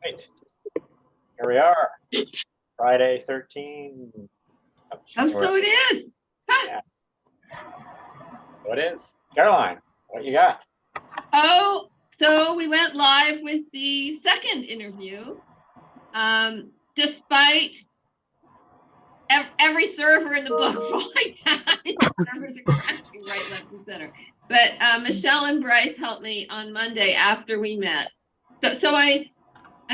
Right. Here we are. Friday 13. Oh, so it is. Huh. Yeah. So it is. Caroline, what you got? Oh, so we went live with the second interview. Despite every server in the book falling down, servers are crashing right, left, and center. But Michelle and Bryce helped me on Monday after we met. So I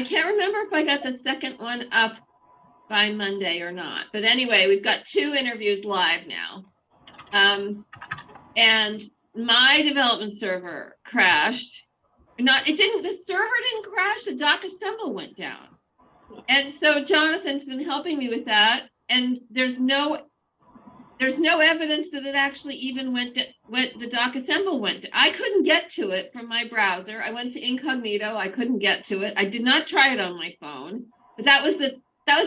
can't remember if I got the second one up by Monday or not. But anyway, we've got 2 interviews live now. And my development server crashed. The server didn't crash, the DocAssembly went down. And so Jonathan's been helping me with that. And there's no evidence that it actually even the DocAssembly went to. I couldn't get to it from my browser. I went to incognito. I couldn't get to it. I did not try it on my phone, but that was the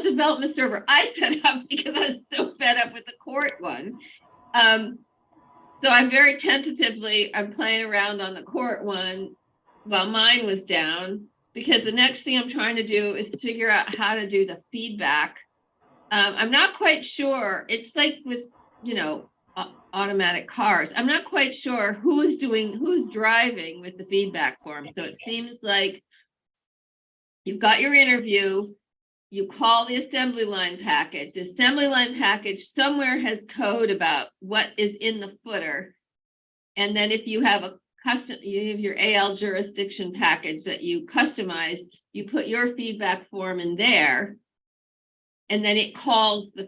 development server I set up because I was so fed up with the court one. So I'm very tentatively, I'm playing around on the court one while mine was down, because the next thing I'm trying to do is figure out how to do the feedback. I'm not quite sure. It's like with, automatic cars. I'm not quite sure who's driving with the feedback form. So it seems like you've got your interview, you call the assembly line package. The assembly line package somewhere has code about what is in the footer. And then if you have you have your AL jurisdiction package that you customize, you put your feedback form in there. And then it calls the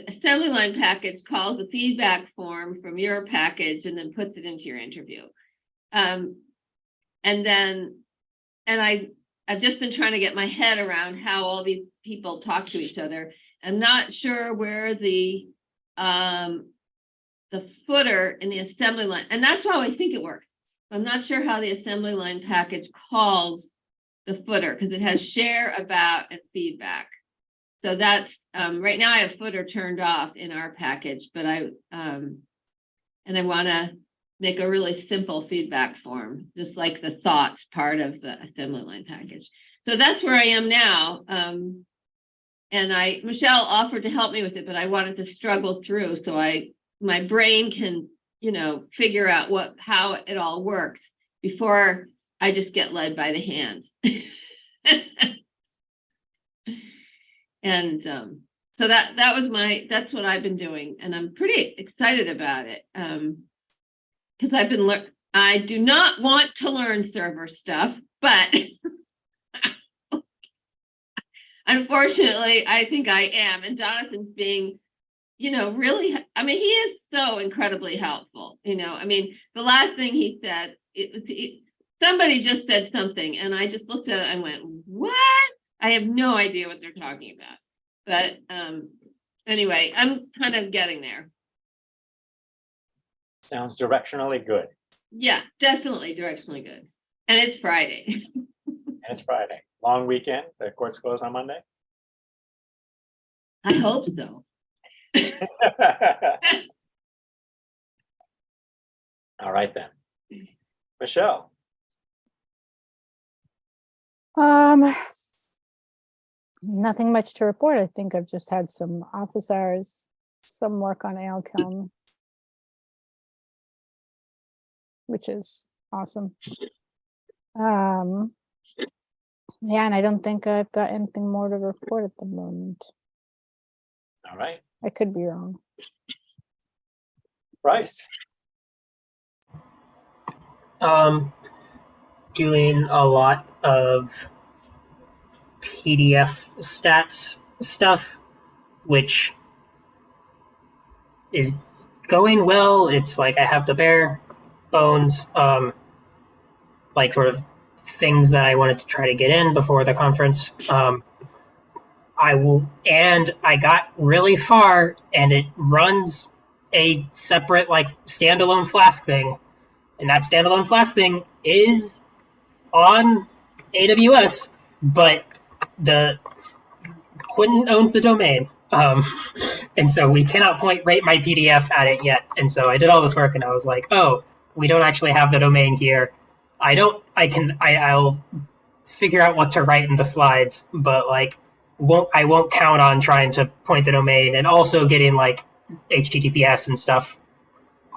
assembly line package calls the feedback form from your package and then puts it into your interview. And I've just been trying to get my head around how all these people talk to each other. I'm not sure where the footer in the assembly line, and that's how I think it works. I'm not sure how the assembly line package calls the footer, because it has share, about, and feedback. So that's right now I have footer turned off in our package, but I want to make a really simple feedback form, just like the thoughts part of the assembly line package. So that's where I am now. And Michelle offered to help me with it, but I wanted to struggle through so my brain can, figure out how it all works before I just get led by the hand. And so that's what I've been doing, and I'm pretty excited about it. Because I do not want to learn server stuff, but unfortunately, I think I am. And Jonathan's being, really, he is so incredibly helpful. The last thing he said, somebody just said something, and I just looked at it and went, what? I have no idea what they're talking about. But anyway, I'm kind of getting there. Sounds directionally good. Yeah, definitely directionally good. And it's Friday. Long weekend. The court's closed on Monday. I hope so. All right then. Michelle. Nothing much to report. I think I've just had some office hours, some work on ALChem, which is awesome. Yeah, and I don't think I've got anything more to report at the moment. All right. I could be wrong. Bryce. Doing a lot of PDF stats stuff, which is going well. It's like I have the bare bones, like sort of things that I wanted to try to get in before the conference. I got really far, and it runs a separate standalone Flask thing, and that standalone Flask thing is on AWS, but Quentin owns the domain, and so we cannot rate my PDF at it yet. And so I did all this work, and I was like, oh, we don't actually have the domain here. I'll figure out what to write in the slides, but like I won't count on trying to point the domain and also getting like HTTPS and stuff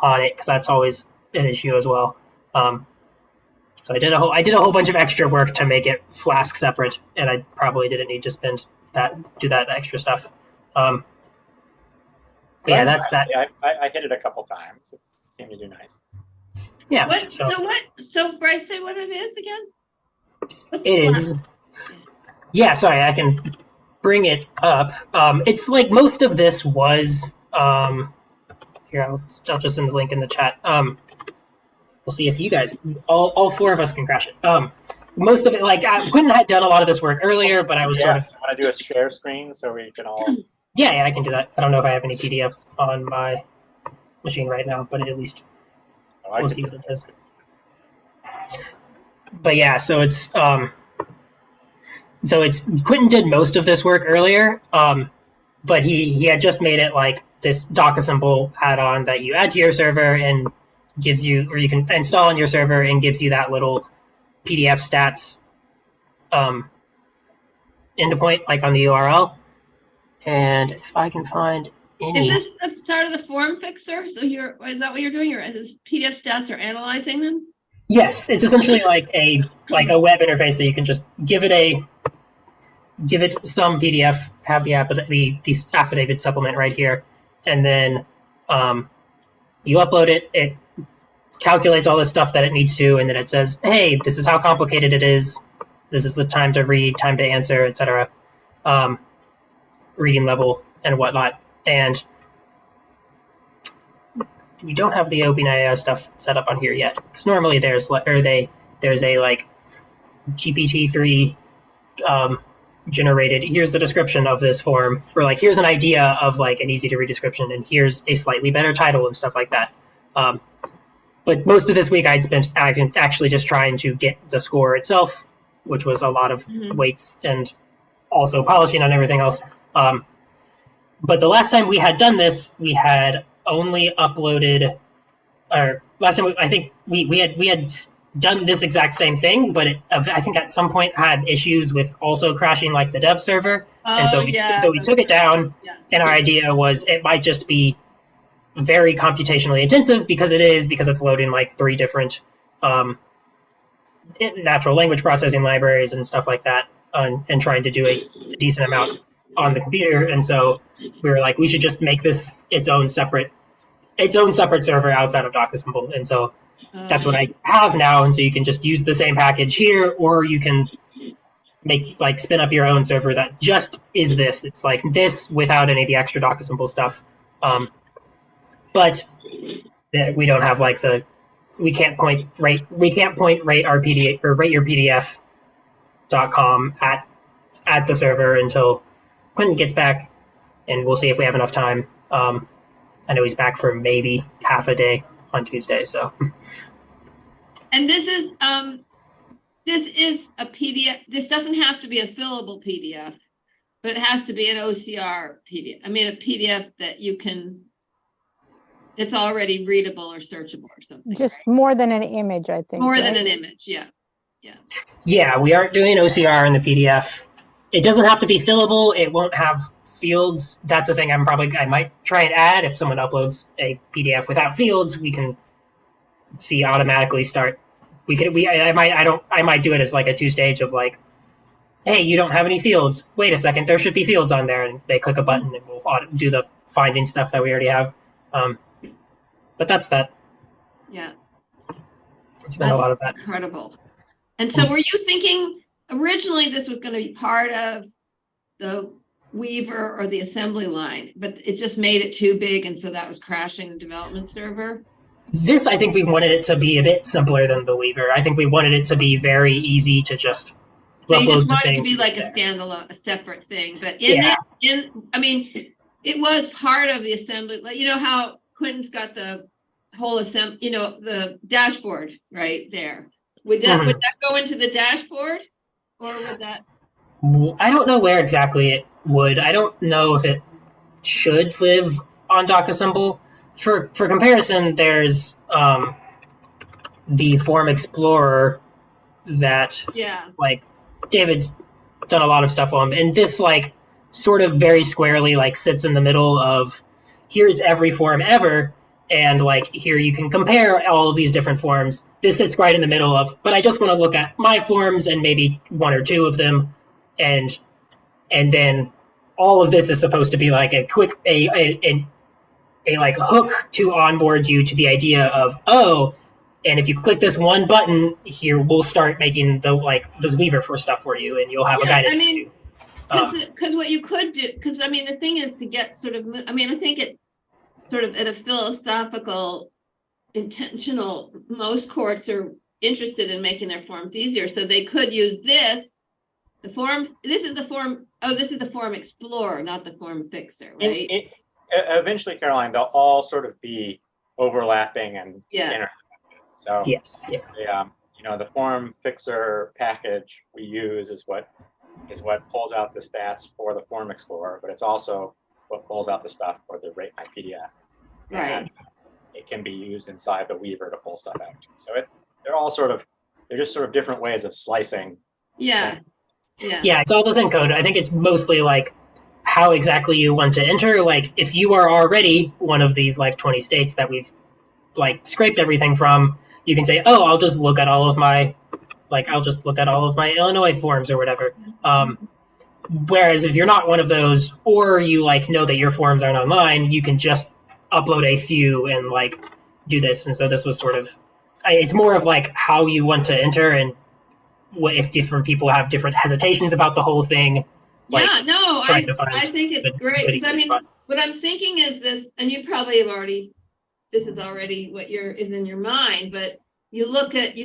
on it, because that's always an issue as well. So I did a whole bunch of extra work to make it Flask separate, and I probably didn't need to do that extra stuff. But yeah, that's that. Yeah, I hit it a couple times. It seemed to do nice. Yeah. So Bryce, say what it is again? It is. Yeah, sorry, I can bring it up. It's like most of this was. Here, I'll just send the link in the chat. We'll see if you guys, all four of us, can crash it. Most of it, like Quentin had done a lot of this work earlier, but I was sort of. I want to do a share screen so we can all. Yeah, I can do that. I don't know if I have any PDFs on my machine right now, but at least we'll see what it does. But yeah, so it's Quentin did most of this work earlier, but he had just made it like this DocAssembly add-on that you add to your server and gives you, or you can install on your server and gives you that little PDF stats endpoint like on the URL. And if I can find any, is this a part of the form fixer? So is that what you're doing? Is PDF stats are analyzing them? Yes, it's essentially like a web interface that you can just give it some PDF, have the affidavit supplement right here, and then you upload it. It calculates all the stuff that it needs to, and then it says, "Hey, this is how complicated it is. This is the time to read, time to answer, etc." Reading level and whatnot, and we don't have the OpenAI stuff set up on here yet, because normally there's a like GPT-3 generated. Here's the description of this form, or like here's an idea of like an easy to read description, and here's a slightly better title and stuff like that. But most of this week I'd spent actually just trying to get the score itself, which was a lot of weights and also polishing on everything else. But the last time we had done this, we had only uploaded, or last time I think we had done this exact same thing, but I think at some point had issues with also crashing like the dev server, and so we took it down. Yeah. And our idea was it might just be very computationally intensive because it's loading like 3 different natural language processing libraries and stuff like that, and trying to do a decent amount on the computer. And so we were like, we should just make this its own separate server outside of DocAssembly. And so that's what I have now. And so you can just use the same package here, or you can spin up your own server that just is this. It's like this without any of the extra DocAssembly stuff. But we don't have like we can't point rate our PDF or rate your PDF.com at the server until Quentin gets back, and we'll see if we have enough time. I know he's back for maybe half a day on Tuesday. So, and this is a PDF. This doesn't have to be a fillable PDF, but it has to be an OCR PDF. I mean, a PDF that it's already readable or searchable or something. Just right? More than an image, I think. More than an image, yeah. Yeah, we aren't doing OCR in the PDF. It doesn't have to be fillable. It won't have fields. That's a thing I might try and add. If someone uploads a PDF without fields, we can see automatically start. I might do it as like a 2-stage of like, hey, you don't have any fields. Wait a second, there should be fields on there, and they click a button and we'll do the finding stuff that we already have. But that's that. Yeah, it's been a lot of that. Incredible. And so, were you thinking originally this was going to be part of the Weaver or the assembly line, but it just made it too big, and so that was crashing the development server? This, I think we wanted it to be a bit simpler than the Weaver. I think we wanted it to be very easy to just so you just wanted it to be like a standalone, a separate thing. But I mean, it was part of the assembly. Like, you know how Quentin's got the whole assembly, the dashboard right there. Would that go into the dashboard, or would that? I don't know where exactly it would. I don't know if it should live on DocAssembly. For comparison, there's the Form Explorer that David's done a lot of stuff on them, and this like sort of very squarely like sits in the middle of here's every form ever, and like here you can compare all of these different forms. This sits right in the middle of, but I just want to look at my forms and maybe one or two of them, and then all of this is supposed to be like a quick a like hook to onboard you to the idea of, oh, and if you click this one button here, we'll start making the like this Weaver for stuff for you, and you'll have a guided. I mean, because what you could do, because I mean, the thing is to get sort of, I mean, I think it sort of at a philosophical, intentional, most courts are interested in making their forms easier. So they could use this, the form, this is the form, oh, this is the form explorer, not the form fixer, right? Eventually, Caroline, they'll all sort of be overlapping and interconnected. So yes, yeah. The form fixer package we use is what pulls out the stats for the form explorer, but it's also what pulls out the stuff for the Rate My PDF. Right. And it can be used inside the Weaver to pull stuff out too. So they're just sort of different ways of slicing. Yeah. Yeah, it's all the same code. I think it's mostly like how exactly you want to enter. Like if you are already one of these like 20 states that we've like scraped everything from, you can say, oh, I'll just look at all of my Illinois forms or whatever. Whereas if you're not one of those, or you like know that your forms aren't online, you can just upload a few and like do this. And so this was sort of, it's more of like how you want to enter and what if different people have different hesitations about the whole thing. Like, yeah, no, I think it's great. Because I mean, what I'm thinking is this, and you probably have already, this is already what is in your mind, but you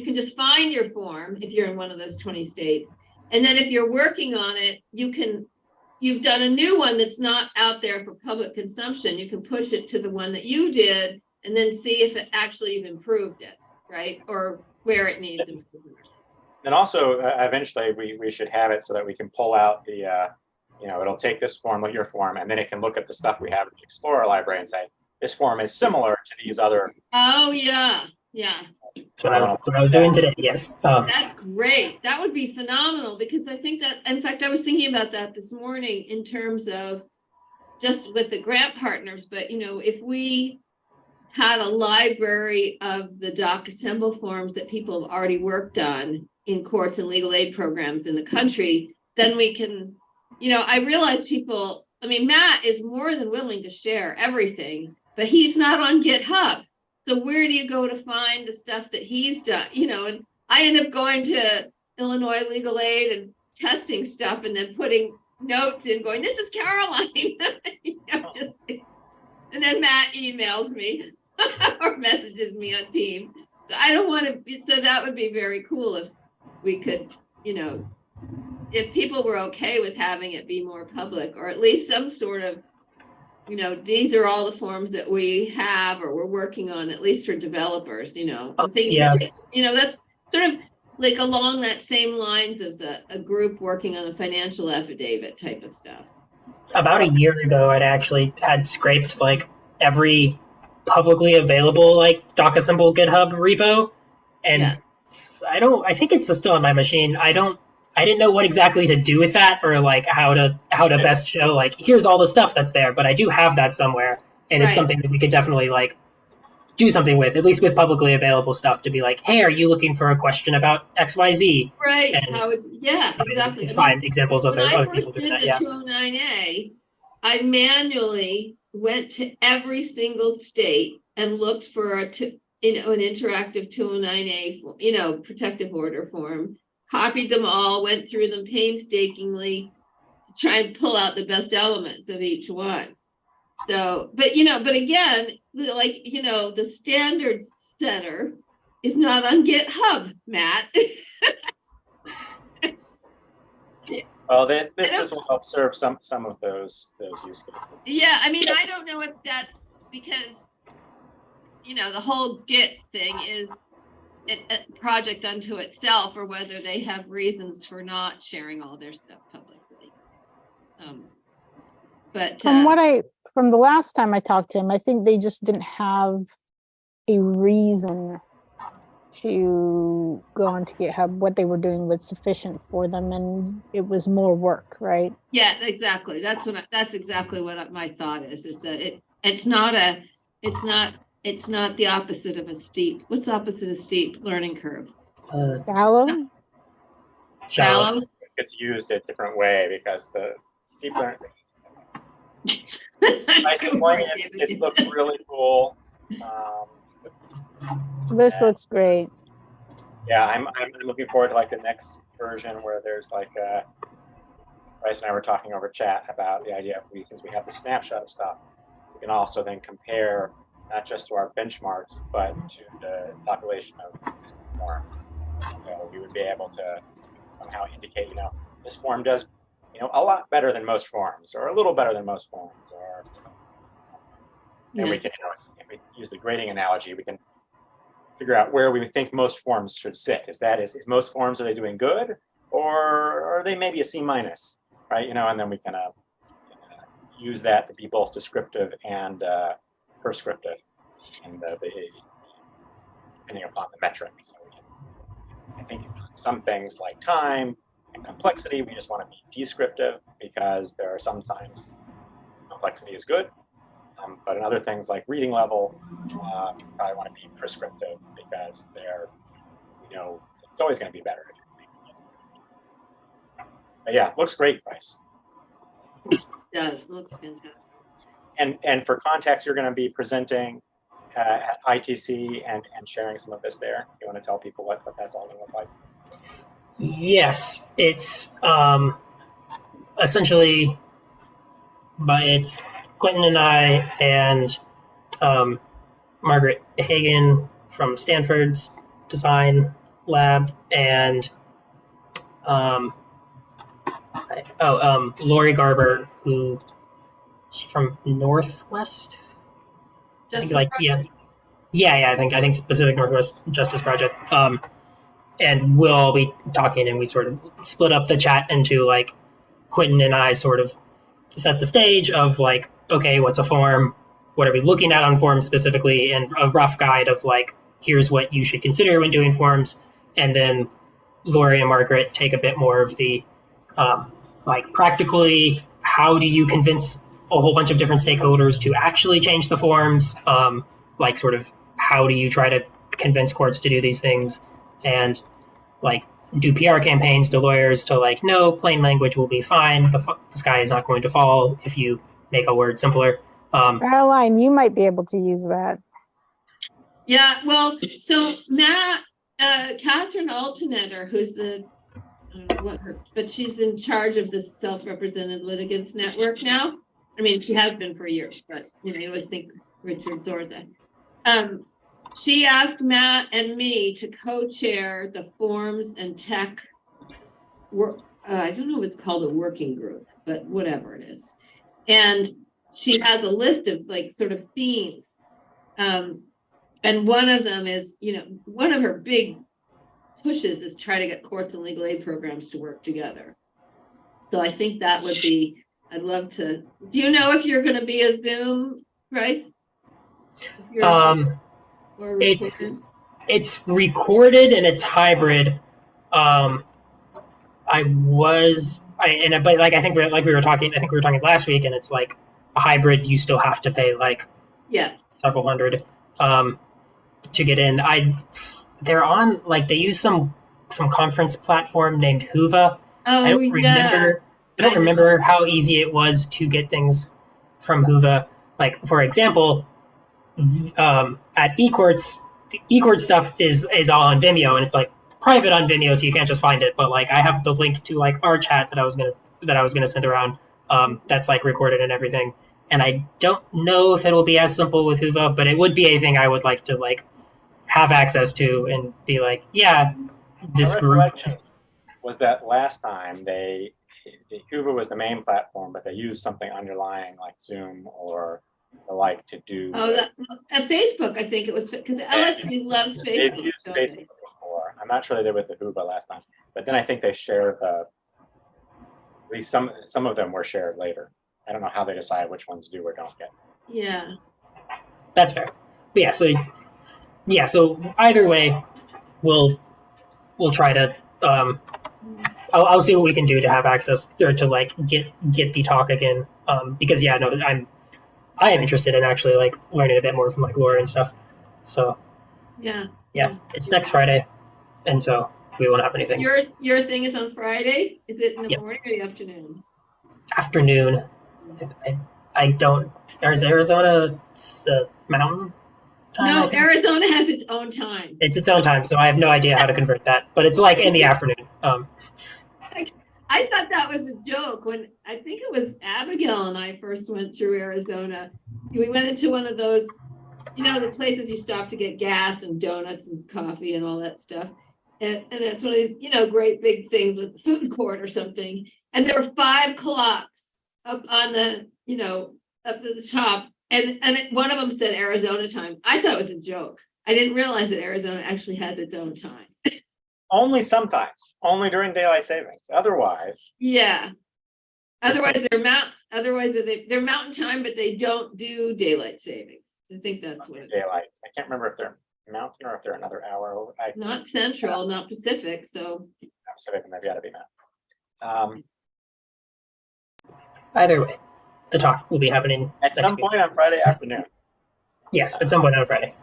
can just find your form if you're in one of those 20 states. And then if you're working on it, you've done a new one that's not out there for public consumption. You can push it to the one that you did and then see if it actually you've improved it, right? Or where it needs improvement. And also, eventually, we should have it so that we can pull out the, it'll take this form, your form, and then it can look at the stuff we have in the Explorer library and say, this form is similar to these other. Oh, yeah. Yeah. That's what I was doing today, yes. That's great. That would be phenomenal because I think that, in fact, I was thinking about that this morning in terms of just with the grant partners, but, if we had a library of the DocAssembly forms that people have already worked on in courts and legal aid programs in the country, then we can, I realize people, I mean, Matt is more than willing to share everything, but he's not on GitHub. So where do you go to find the stuff that he's done? And I end up going to Illinois Legal Aid and testing stuff and then putting notes in going, this is Caroline. And then Matt emails me or messages me on Teams. So I don't want to, so that would be very cool if we could, if people were okay with having it be more public, or at least some sort of, these are all the forms that we have or we're working on, at least for developers, I'm thinking, that's sort of like along that same lines of a group working on a financial affidavit type of stuff. About a year ago, I'd actually had scraped like every publicly available like DocAssembly GitHub repo, and I think it's still on my machine. I didn't know what exactly to do with that or like how to best show like here's all the stuff that's there, but I do have that somewhere, and it's something that we could definitely like do something with, at least with publicly available stuff, to be like, hey, are you looking for a question about XYZ? Right. Exactly. Find examples of other people doing that. When I first did the 209A, I manually went to every single state and looked for an interactive 209A, protective order form, copied them all, went through them painstakingly to try and pull out the best elements of each one. So, but again, like, the standard setter is not on GitHub, Matt. Well, this will help serve some of those use cases. Yeah, I mean, I don't know if that's because, the whole Git thing is a project unto itself, or whether they have reasons for not sharing all their stuff publicly. But from the last time I talked to him, I think they just didn't have a reason to go onto GitHub, what they were doing was sufficient for them, and it was more work, right? Yeah, exactly. That's exactly what my thought is that it's not the opposite of a steep. What's the opposite of steep? Learning curve. Shallow? Shallow. It's used a different way because the steep learning. Nice point is, it looks really cool. This looks great. Yeah, I'm looking forward to like the next version where there's like Bryce and I were talking over chat about the idea of since we have the snapshot stuff, we can also then compare not just to our benchmarks, but to the population of existing forms. So we would be able to somehow indicate, this form does, a lot better than most forms, or a little better than most forms, or and we can, if we use the grading analogy, we can figure out where we think most forms should sit. Is most forms, are they doing good, or are they maybe a C-, right? And then we can use that to be both descriptive and prescriptive, and depending upon the metric. So I think some things like time and complexity, we just want to be descriptive because there are sometimes complexity is good. But in other things like reading level, you probably want to be prescriptive because it's always going to be better. But yeah, looks great, Bryce. It does. Looks fantastic. And for context, you're going to be presenting at ITC and sharing some of this there. You want to tell people what that's all going to look like? Yes, it's essentially, but it's Quentin and I and Margaret Hagan from Stanford's design lab, and Lori Garber, who she's from Northwest. I think I think Pacific Northwest Justice Project. And we'll all be talking, and we sort of split up the chat into like Quentin and I sort of set the stage of like, okay, what's a form? What are we looking at on forms specifically? And a rough guide of like, here's what you should consider when doing forms. And then Lori and Margaret take a bit more of the like practically, how do you convince a whole bunch of different stakeholders to actually change the forms? Like sort of how do you try to convince courts to do these things? And like do PR campaigns to lawyers to like, no, plain language will be fine. The sky is not going to fall if you make a word simpler. Caroline, you might be able to use that. Yeah, well, so Matt, Catherine Alternator, who's I don't know but she's in charge of the Self-Represented Litigants Network now. I mean, she has been for years, but you always think Richard Zorza. She asked Matt and me to co-chair the forms and tech work. I don't know if it's called a working group, but whatever it is. And she has a list of like sort of themes. And one of them is, one of her big pushes is try to get courts and legal aid programs to work together. So I think that would be, I'd love to, do you know if you're going to be a Zoom, Bryce? It's recorded and it's hybrid. But I think we were talking last week, and it's like a hybrid. You still have to pay like several hundred to get in. They're on like they use some conference platform named Hoover. I don't remember how easy it was to get things from Hoover. Like for example, at eCourts, the eCourts stuff is all on Vimeo, and it's like private on Vimeo, so you can't just find it. But like I have the link to like our chat that I was gonna send around. That's like recorded and everything. And I don't know if it'll be as simple with Hoover, but it would be a thing I would like to like have access to and be like, yeah, this group was that last time Hoover was the main platform, but they used something underlying like Zoom or the like to do. At Facebook, I think it was because LSU loves Facebook. They've used Facebook before. I'm not sure they did with the Hoover last time, but then I think they shared at least some of them were shared later. I don't know how they decide which ones do or don't get. Yeah, that's fair. But so either way, we'll try to I'll see what we can do to have access or to like get the talk again. Because yeah, no, I am interested in actually like learning a bit more from like Laura and stuff. So Yeah. yeah, it's next Friday, and so we won't have anything. Your thing is on Friday? Is it in the Yep. morning or the afternoon? Afternoon. I don't. Is Arizona mountain time? I No, think? Arizona has its own time. It's its own time, so I have no idea how to convert that. But it's like in the afternoon. I thought that was a joke when I think it was Abigail and I first went through Arizona. We went into one of those, the places you stop to get gas and donuts and coffee and all that stuff. And it's one of these, great big things with food court or something. And there were 5 clocks up on the, up to the top. And one of them said Arizona time. I thought it was a joke. I didn't realize that Arizona actually has its own time. Only sometimes, only during daylight savings. Otherwise, Yeah. Otherwise, they're mountain time, but they don't do daylight savings. I think that's what it is. daylight. I can't remember if they're mountain or if they're another hour over. Not central, not Pacific. So Pacific, maybe ought to be mountain. Either way, the talk will be happening At some point on Friday afternoon. Yes, at some point on Friday.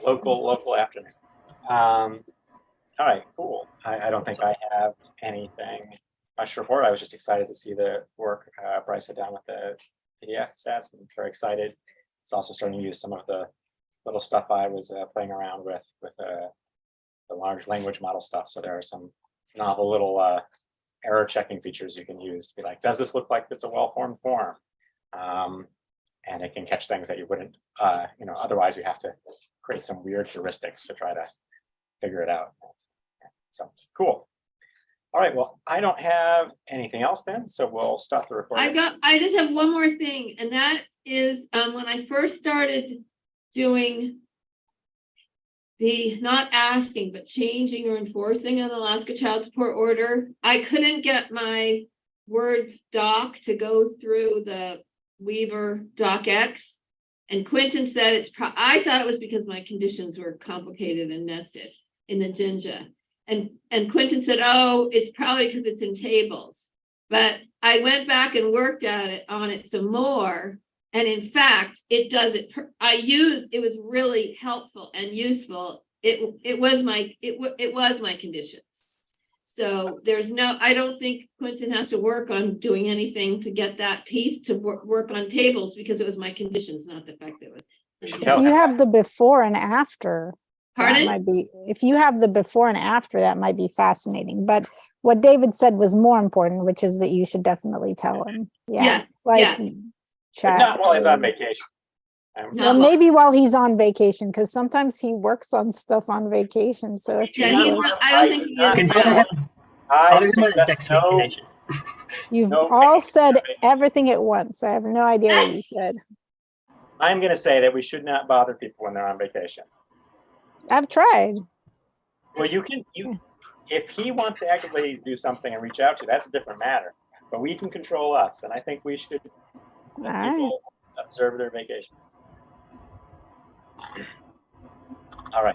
Local afternoon. All right, cool. I don't think I have anything much to report. I was just excited to see the work Bryce had done with the PDF stats. I'm very excited. It's also starting to use some of the little stuff I was playing around with the large language model stuff. So there are some novel little error checking features you can use to be like, does this look like it's a well-formed form? And it can catch things that you wouldn't, otherwise you have to create some weird heuristics to try to figure it out. So cool. All right, well, I don't have anything else then, so we'll stop the recording. I just have one more thing, and that is when I first started doing the not asking, but changing or enforcing an Alaska child support order, I couldn't get my Word doc to go through the Weaver DocX. And Quentin said I thought it was because my conditions were complicated and nested in the Jinja. And Quentin said, oh, it's probably because it's in tables. But I went back and worked on it some more. And in fact, it does it. It was really helpful and useful. It was my conditions. So I don't think Quentin has to work on doing anything to get that piece to work on tables because it was my conditions, not the fact that it was. If you have the before and after, Pardon? If you have the before and after, that might be fascinating. But what David said was more important, which is that you should definitely tell him. Yeah. But not while he's on vacation. Well, maybe while he's on vacation, because sometimes he works on stuff on vacation. So if I don't think he is now. I suggest You've all said everything at once. I have no idea what you said. I'm going to say that we should not bother people when they're on vacation. I've tried. Well, if he wants to actively do something and reach out to you, that's a different matter. But we can control us, and I think we should let people observe their vacations. All right.